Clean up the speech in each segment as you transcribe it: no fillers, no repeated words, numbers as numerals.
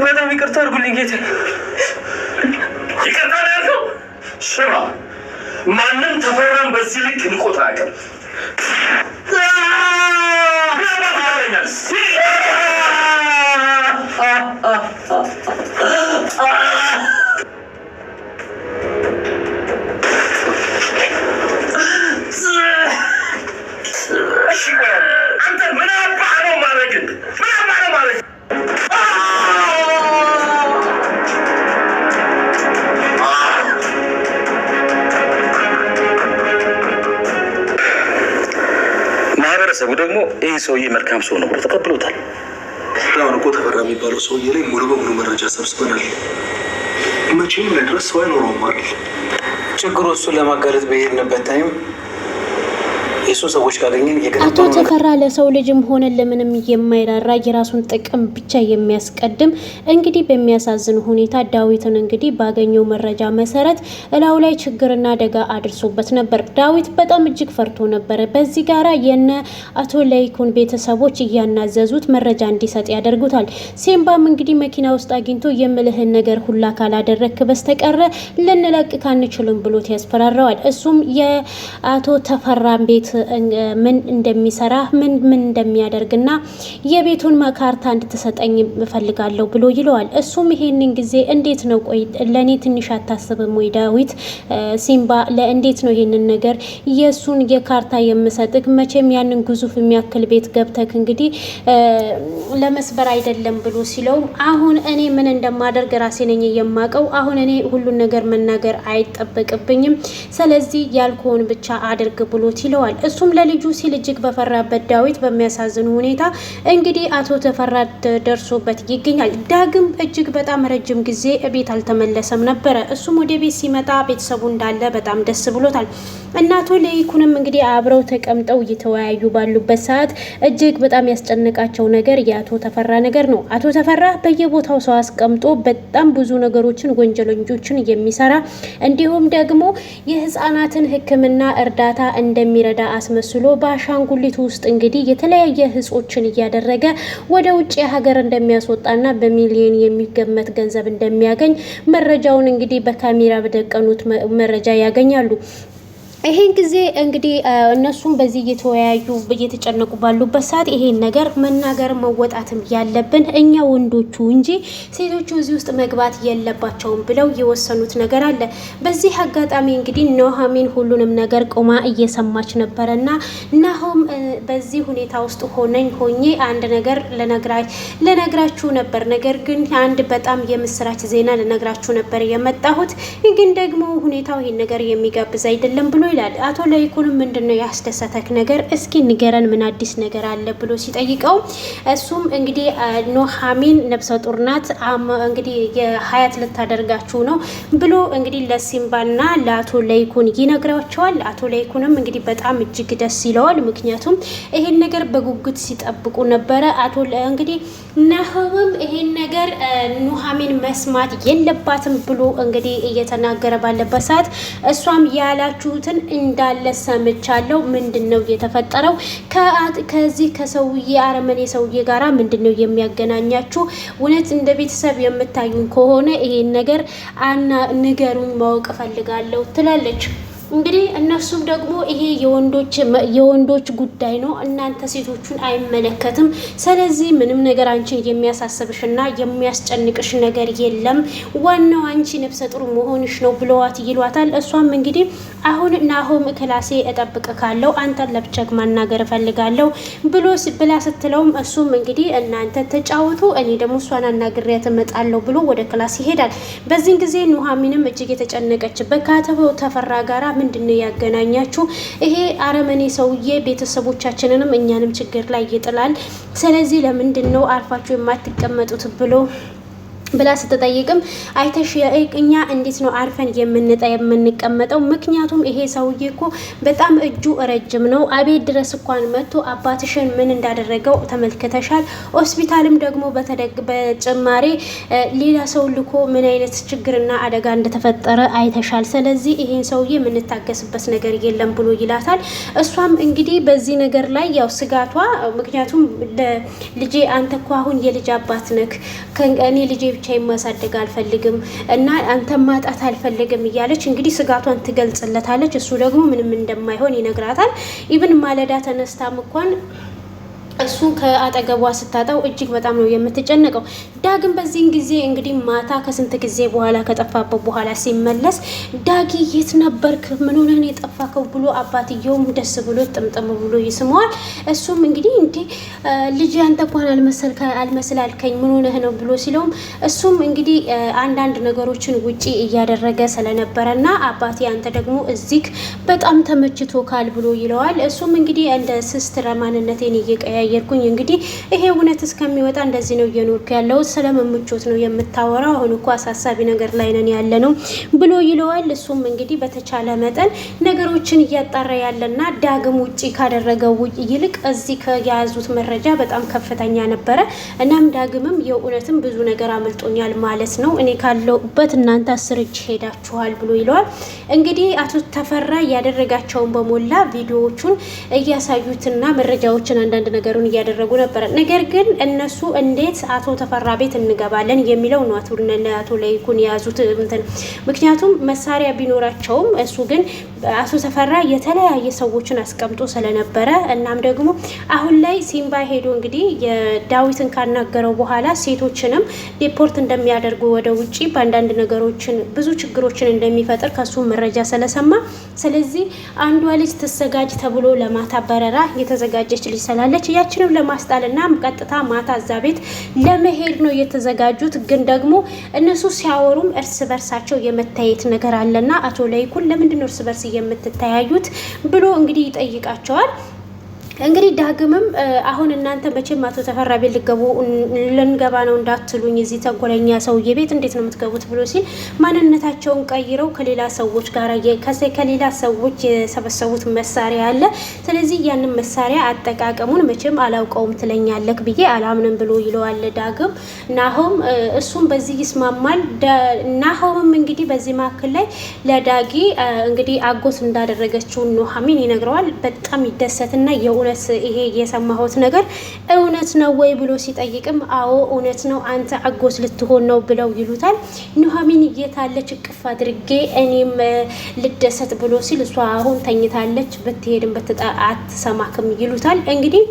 በጣም ይቅርታ አድርጉልኝ ጌታ። ይቅርታ ያልከው ስማ፣ ማንም ተፈራን በዚህ ልክ ንቆት አያውቅም። አንተ ምን አባህ ነው ማድረግ? ምን አባህ ነው ማድረግ? ማህበረሰቡ ደግሞ ይህ ሰውዬ መልካም ሰው ነው ብሎ ተቀብሎታል። አሁን እኮ ተፈራ የሚባለው ሰውዬ ላይ ሙሉ በሙሉ መረጃ ሰብስበናል። መቼም ላይ ድረስ ሰው አይኖረውም አይደል? ችግሩ እሱን ለማጋለጥ በሄድንበት ታይም የሱ ሰዎች ካገኘን አቶ ተፈራ ለሰው ልጅም ሆነ ለምንም የማይራራ የራሱን ጥቅም ብቻ የሚያስቀድም እንግዲህ በሚያሳዝን ሁኔታ ዳዊትን እንግዲህ ባገኘው መረጃ መሰረት እላው ላይ ችግርና አደጋ አድርሶበት ነበር። ዳዊት በጣም እጅግ ፈርቶ ነበር። በዚህ ጋራ የነ አቶ ለይኩን ቤተሰቦች እያናዘዙት መረጃ እንዲሰጥ ያደርጉታል። ሲምባም እንግዲህ መኪና ውስጥ አግኝቶ የምልህን ነገር ሁላ ካላደረክ በስተቀረ ልንለቅ ካንችልም ብሎት ያስፈራራዋል። እሱም የአቶ ተፈራን ቤት ምን እንደሚሰራ ምን እንደሚያደርግና የቤቱን ካርታ እንድትሰጠኝ እፈልጋለሁ ብሎ ይለዋል። እሱም ይሄንን ጊዜ እንዴት ነው ቆይ ለኔ ትንሽ አታስብም ወይ ዳዊት? ሲምባ ለእንዴት ነው ይሄንን ነገር የሱን የካርታ የምሰጥክ? መቼም ያንን ግዙፍ የሚያክል ቤት ገብተክ እንግዲህ ለመስበር አይደለም ብሎ ሲለው አሁን እኔ ምን እንደማደርግ ራሴ ነኝ የማውቀው። አሁን እኔ ሁሉን ነገር መናገር አይጠበቅብኝም። ስለዚህ ያልኩህን ብቻ አድርግ ብሎት ይለዋል። እሱም ለልጁ ሲል እጅግ በፈራበት ዳዊት በሚያሳዝን ሁኔታ እንግዲህ አቶ ተፈራ ደርሶበት ይገኛል። ዳግም እጅግ በጣም ረጅም ጊዜ ቤት አልተመለሰም ነበረ። እሱም ወደ ቤት ሲመጣ ቤተሰቡ እንዳለ በጣም ደስ ብሎታል። እናቱ ለይኩንም እንግዲህ አብረው ተቀምጠው እየተወያዩ ባሉበት ሰዓት እጅግ በጣም ያስጨነቃቸው ነገር የአቶ ተፈራ ነገር ነው። አቶ ተፈራ በየቦታው ሰው አስቀምጦ በጣም ብዙ ነገሮችን ወንጀለኞችን የሚሰራ እንዲሁም ደግሞ የህፃናትን ሕክምና እርዳታ እንደሚረዳ አስመስሎ በአሻንጉሊቱ ውስጥ እንግዲህ የተለያየ ህጾችን እያደረገ ወደ ውጭ ሀገር እንደሚያስወጣና በሚሊዮን የሚገመት ገንዘብ እንደሚያገኝ መረጃውን እንግዲህ በካሜራ በደቀኑት መረጃ ያገኛሉ። ይሄን ጊዜ እንግዲህ እነሱም በዚህ እየተወያዩ እየተጨነቁ ባሉበት ሰዓት ይሄን ነገር መናገር መወጣትም ያለብን እኛ ወንዶቹ እንጂ ሴቶቹ እዚህ ውስጥ መግባት የለባቸውም ብለው የወሰኑት ነገር አለ። በዚህ አጋጣሚ እንግዲህ ኑሃሚን ሁሉንም ነገር ቆማ እየሰማች ነበረና ናሆም በዚህ ሁኔታ ውስጥ ሆኜ አንድ ነገር ለነግራችሁ ነበር፣ ነገር ግን አንድ በጣም የምስራች ዜና ለነግራችሁ ነበር የመጣሁት፣ ግን ደግሞ ሁኔታው ይሄን ነገር የሚጋብዝ አይደለም ብሎ ይላል። አቶ ለይኩንም ምንድነው ያስደሰተክ ነገር እስኪ ንገረን፣ ምን አዲስ ነገር አለ ብሎ ሲጠይቀው እሱም እንግዲህ ኑሃሚን ነፍሰ ጡር ናት፣ እንግዲህ የሀያት ልታደርጋችሁ ነው ብሎ እንግዲህ ለሲምባና ለአቶ ለይኩን ይነግራቸዋል። አቶ ለይኩንም እንግዲህ በጣም እጅግ ደስ ይለዋል። ምክንያቱም ይሄን ነገር በጉጉት ሲጠብቁ ነበረ። አቶ እንግዲህ ናሆምም ይሄን ነገር ኑሃሚን መስማት የለባትም ብሎ እንግዲህ እየተናገረ ባለበት ሰዓት እሷም ያላችሁትን እንዳለ ሰምቻለሁ፣ ምንድነው የተፈጠረው? ከዚህ ከሰውዬ አረመኔ ሰውዬ ጋራ ምንድነው የሚያገናኛችሁ? እውነት እንደ ቤተሰብ የምታዩን ከሆነ ይሄን ነገር ንገሩኝ፣ ማወቅ ፈልጋለሁ ትላለች። እንግዲህ እነሱም ደግሞ ይሄ የወንዶች ጉዳይ ነው፣ እናንተ ሴቶቹን አይመለከትም። ስለዚህ ምንም ነገር አንቺን የሚያሳስብሽና የሚያስጨንቅሽ ነገር የለም፣ ዋናው አንቺ ነፍሰ ጡር መሆንሽ ነው ብለዋት ይሏታል። እሷም እንግዲህ አሁን ናሆም ክላሴ እጠብቅ ካለው አንተን ለብቻክ ማናገር እፈልጋለሁ ብላ ስትለውም እሱም እንግዲህ እናንተ ተጫወቱ፣ እኔ ደግሞ እሷን አናግሬያት እመጣለሁ ብሎ ወደ ክላስ ይሄዳል። በዚህ ጊዜ ኑሃሚንም እጅግ የተጨነቀችበት ከአቶ ተፈራ ጋራ ምንድነው ያገናኛችሁ? ይሄ አረመኔ ሰውዬ ቤተሰቦቻችንንም እኛንም ችግር ላይ ይጥላል። ስለዚህ ለምንድነው አርፋችሁ የማትቀመጡት ብሎ ብላ ስትጠይቅም አይተሽ እኛ እንዴት ነው አርፈን የምንቀመጠው? ምክንያቱም ይሄ ሰውዬ እኮ በጣም እጁ ረጅም ነው። አቤት ድረስ እንኳን መጥቶ አባትሽን ምን እንዳደረገው ተመልክተሻል። ሆስፒታልም ደግሞ በጭማሬ ሌላ ሰው ልኮ ምን አይነት ችግርና አደጋ እንደተፈጠረ አይተሻል። ስለዚህ ይሄን ሰውዬ የምንታገስበት ነገር የለም ብሎ ይላታል። እሷም እንግዲህ በዚህ ነገር ላይ ያው ስጋቷ ምክንያቱም ልጄ አንተ እኮ አሁን የልጅ አባት ነክ እኔ ልጄ ብቻ ማሳደግ አልፈልግም እና አንተ ማጣት አልፈልግም እያለች እንግዲህ ስጋቷን ትገልጽለታለች። እሱ ደግሞ ምንም እንደማይሆን ይነግራታል። ኢቭን ማለዳ ተነስታም እንኳን እሱ ከአጠገቧ ስታጣው እጅግ በጣም ነው የምትጨነቀው። ዳግም በዚህን ጊዜ እንግዲህ ማታ ከስንት ጊዜ በኋላ ከጠፋበት በኋላ ሲመለስ ዳጊ የት ነበርክ? ምን ሆነህ ነው የጠፋከው? ብሎ አባትየውም ደስ ብሎ ጥምጥም ብሎ ይስመዋል። እሱም እንግዲህ እንዴ ልጅ አንተ እንኳን አልመስላልከኝ ምን ሆነህ ነው ብሎ ሲለውም እሱም እንግዲህ አንዳንድ ነገሮችን ውጪ እያደረገ ስለነበረና አባቴ አንተ ደግሞ እዚህ በጣም ተመችቶካል ብሎ ይለዋል። እሱም እንግዲህ እንደ ስስትር ማንነቴን እየቀያየርኩኝ እንግዲህ ይሄ እውነት እስከሚወጣ እንደዚህ ነው እየኖርኩ ያለው፣ ስለመምቾት ነው የምታወራው፣ አሁን እኮ አሳሳቢ ነገር ላይ ነን ያለ ነው ብሎ ይለዋል። እሱም እንግዲህ በተቻለ መጠን ነገሮችን እያጣራ ያለና ዳግም ውጪ ካደረገው ይልቅ እዚህ ከያዙት መረጃ በጣም ከፍተኛ ነበረ። እናም ዳግምም የእውነትም ብዙ ነገር አመልጦኛል ማለት ነው፣ እኔ ካለውበት እናንተ 10 እጅ ሄዳችኋል ብሎ ይለዋል። እንግዲህ አቶ ተፈራ ያደረጋቸውን በሞላ ቪዲዮዎቹን እያሳዩትና መረጃዎችን አንዳንድ ነገሩን እያደረጉ ነበረ። ነገር ግን እነሱ እንዴት አቶ ተፈራ ቤት እንገባለን የሚለው ነው አቶ ለይኩን የያዙት እንትን። ምክንያቱም መሳሪያ ቢኖራቸውም እሱ ግን አቶ ተፈራ የተለያየ ሰዎችን አስቀምጦ ስለነበረ እናም ደግሞ አሁን ላይ ሲምባ ሄዶ እንግዲህ የዳዊትን ካናገረው በኋላ ሴቶችንም ሪፖርት እንደሚያደርጉ ወደ ውጪ በአንዳንድ ነገሮችን ብዙ ችግሮችን እንደሚፈጥር ከሱ መረጃ ስለሰማ ስለዚህ አንዷ ልጅ ተዘጋጅ ተብሎ ለማታ በረራ የተዘጋጀች ልጅ ስላለች ያችንም ለማስጣልና ቀጥታ ማታ እዛ ቤት ለመሄድ ነው የተዘጋጁት። ግን ደግሞ እነሱ ሲያወሩም እርስ በርሳቸው የመታየት ነገር አለና አቶ ለይኩን ለምንድን ነው እርስ በርስ የምትተያዩት ብሎ እንግዲህ ይጠይቃቸዋል። እንግዲህ ዳግምም አሁን እናንተ መቼም አቶ ተፈራ ቤት ልንገባ ነው እንዳትሉኝ፣ እዚህ ተንኮለኛ ሰውዬ ቤት እንዴት ነው የምትገቡት ብሎ ሲል ማንነታቸውን ቀይረው ከሌላ ሰዎች ጋር ከሌላ ሰዎች የሰበሰቡት መሳሪያ አለ፣ ስለዚህ ያንን መሳሪያ አጠቃቀሙን መቼም አላውቀውም ትለኛለክ ብዬ አላምንም ብሎ ይለዋል ዳግም። ናሆም እሱም በዚህ ይስማማል። ናሆምም እንግዲህ በዚህ መካከል ላይ ለዳጊ እንግዲህ አጎት እንዳደረገችው ኑሐሚን ይነግረዋል። በጣም ይደሰትና የእውነት ይሄ የሰማሁት ነገር እውነት ነው ወይ ብሎ ሲጠይቅም አዎ እውነት ነው፣ አንተ አጎት ልትሆን ነው ብለው ይሉታል። ኑሐሚን እየታለች እቅፍ አድርጌ እኔም ልደሰት ብሎ ሲል እሷ አሁን ተኝታለች፣ ብትሄድም አትሰማክም ይሉታል። እንግዲህ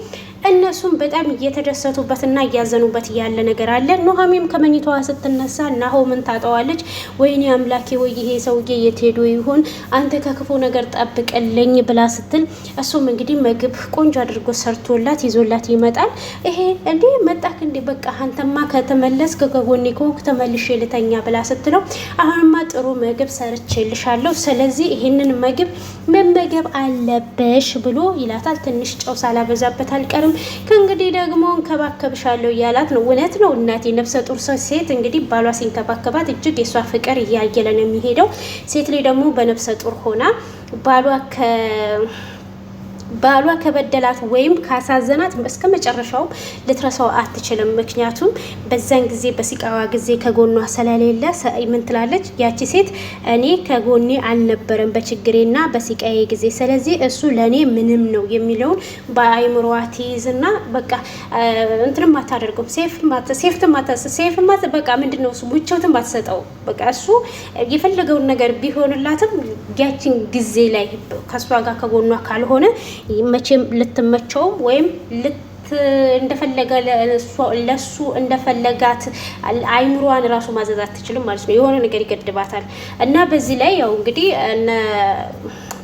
እነሱም በጣም እየተደሰቱበትና እያዘኑበት ያለ ነገር አለ። ኑሐሚንም ከመኝታዋ ስትነሳ ናሆምን ታጠዋለች። ወይኔ አምላኬ ወይ ይሄ ሰውዬ የት ሄዶ ይሆን አንተ ከክፉ ነገር ጠብቀልኝ ብላ ስትል እሱም እንግዲህ ምግብ ቆንጆ አድርጎ ሰርቶላት ይዞላት ይመጣል። ይሄ እንዴ መጣክ እንዴ በቃ አንተማ ከተመለስክ ከጎኔ ከሆንክ ተመልሼ ልተኛ ብላ ስትለው አሁንማ ጥሩ ምግብ ሰርቼልሻለሁ፣ ስለዚህ ይሄንን ምግብ መመገብ አለበሽ ብሎ ይላታል። ትንሽ ጨው ሳላበዛበት አልቀርም፣ ከእንግዲህ ደግሞ እንከባከብሻለሁ እያላት ነው። እውነት ነው እናቴ፣ ነፍሰ ጡር ሴት እንግዲህ ባሏ ሲንከባከባት እጅግ የሷ ፍቅር እያየለ ነው የሚሄደው። ሴት ላይ ደግሞ በነፍሰ ጡር ሆና ባሏ ከበደላት ወይም ካሳዘናት እስከ መጨረሻው ልትረሳው አትችልም። ምክንያቱም በዛን ጊዜ በሲቃዋ ጊዜ ከጎኗ ስለሌለ ምን ትላለች ያቺ ሴት? እኔ ከጎኔ አልነበረም በችግሬና በሲቃዬ ጊዜ፣ ስለዚህ እሱ ለኔ ምንም ነው የሚለውን በአይምሮዋ ትይዝና በቃ እንትንም አታደርገው፣ ሴፍ በቃ ምንድነው እሱ ሙቾትም አትሰጠው። በቃ እሱ የፈለገውን ነገር ቢሆንላትም ያቺን ጊዜ ላይ ከሷ ጋር ከጎኗ ካልሆነ መቼም ልትመቸውም ወይም እንደፈለገ ለሱ እንደፈለጋት አይምሮዋን ራሱ ማዘዝ አትችልም ማለት ነው። የሆነ ነገር ይገድባታል። እና በዚህ ላይ ያው እንግዲህ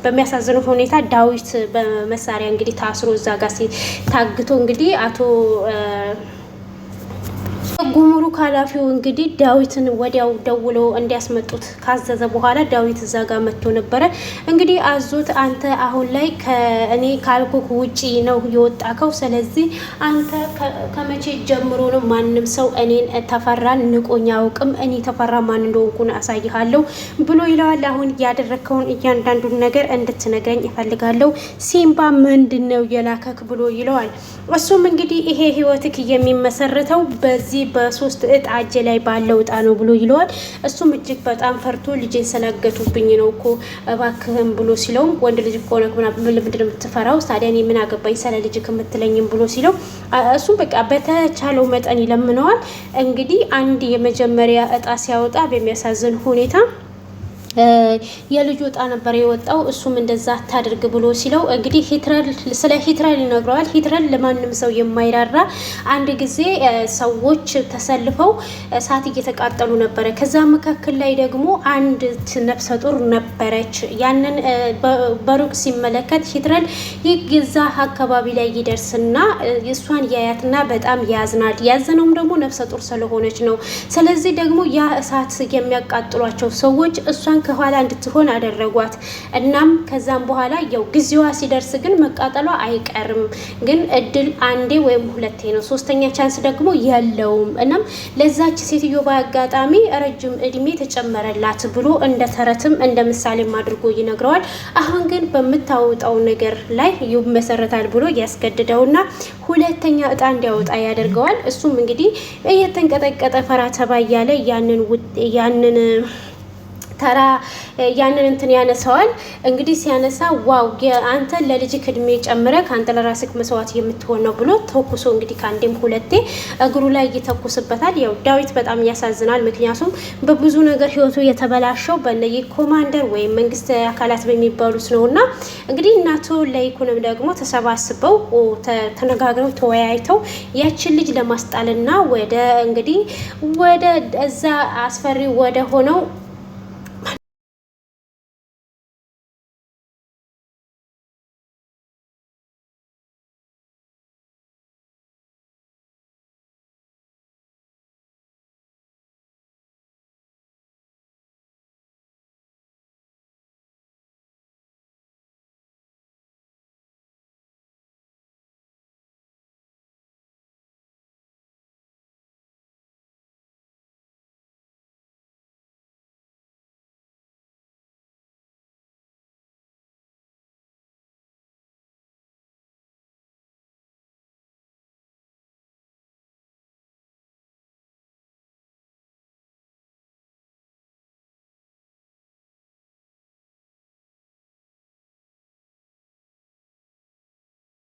በሚያሳዝነው ሁኔታ ዳዊት በመሳሪያ እንግዲህ ታስሮ እዛ ጋር ታግቶ እንግዲህ አቶ የጉምሩክ ኃላፊው እንግዲህ ዳዊትን ወዲያው ደውሎ እንዲያስመጡት ካዘዘ በኋላ ዳዊት እዛ ጋር መጥቶ ነበረ። እንግዲህ አዞት አንተ አሁን ላይ ከእኔ ካልኩክ ውጪ ነው የወጣከው። ስለዚህ አንተ ከመቼ ጀምሮ ነው ማንም ሰው እኔን ተፈራን ንቆኝ አያውቅም። እኔ ተፈራ ማን እንደሆንኩ አሳይሃለሁ ብሎ ይለዋል። አሁን ያደረከውን እያንዳንዱን ነገር እንድትነግረኝ እፈልጋለሁ። ሲምባ ምንድነው የላከክ ብሎ ይለዋል። እሱም እንግዲህ ይሄ ህይወትክ የሚመሰረተው በዚህ በሶስት እጣ እጄ ላይ ባለው እጣ ነው ብሎ ይለዋል። እሱም እጅግ በጣም ፈርቶ ልጄን ስለገቱብኝ ነው እኮ እባክህም ብሎ ሲለው ወንድ ልጅ እኮ ነው ምንድን ነው የምትፈራው? ታዲያ እኔ ምን አገባኝ ስለ ልጅ ከምትለኝም ብሎ ሲለው እሱም በቃ በተቻለው መጠን ይለምነዋል። እንግዲህ አንድ የመጀመሪያ እጣ ሲያወጣ በሚያሳዝን ሁኔታ የልጁ እጣ ነበር የወጣው። እሱም እንደዛ ታድርግ ብሎ ሲለው እንግዲህ ስለ ሂትለር ይነግረዋል። ሂትለር ለማንም ሰው የማይራራ አንድ ጊዜ ሰዎች ተሰልፈው እሳት እየተቃጠሉ ነበረ። ከዛ መካከል ላይ ደግሞ አንድ ነፍሰ ጡር ነበረች። ያንን በሩቅ ሲመለከት ሂትለር ይገዛ አካባቢ ላይ ይደርስና እሷን ያያትና በጣም ያዝናል። ያዘነውም ደግሞ ነፍሰ ጡር ስለሆነች ነው። ስለዚህ ደግሞ ያ እሳት የሚያቃጥሏቸው ሰዎች እሷን ከኋላ እንድትሆን አደረጓት። እናም ከዛም በኋላ ያው ጊዜዋ ሲደርስ ግን መቃጠሏ አይቀርም፣ ግን እድል አንዴ ወይም ሁለቴ ነው፣ ሶስተኛ ቻንስ ደግሞ የለውም። እናም ለዛች ሴትዮ በአጋጣሚ ረጅም እድሜ ተጨመረላት ብሎ እንደ ተረትም እንደ ምሳሌም አድርጎ ይነግረዋል። አሁን ግን በምታወጣው ነገር ላይ ይመሰረታል ብሎ ያስገድደውና ሁለተኛ እጣ እንዲያወጣ ያደርገዋል። እሱም እንግዲህ እየተንቀጠቀጠ ፈራ ተባ እያለ ያንን ተራ ያንን እንትን ያነሳዋል። እንግዲህ ሲያነሳ ዋው አንተ ለልጅ እድሜ ጨምረ ካንተ ለራስክ መስዋዕት የምትሆን ነው ብሎ ተኩሶ እንግዲህ ካንዴም ሁለቴ እግሩ ላይ ይተኩስበታል። ያው ዳዊት በጣም ያሳዝናል። ምክንያቱም በብዙ ነገር ህይወቱ የተበላሸው በነይ ኮማንደር ወይም መንግስት አካላት በሚባሉት ነውና እንግዲህ እናቱ ለይኩንም ደግሞ ተሰባስበው ተነጋግረው ተወያይተው ያችን ልጅ ለማስጣልና ወደ እንግዲህ ወደ እዛ አስፈሪ ወደ ሆነው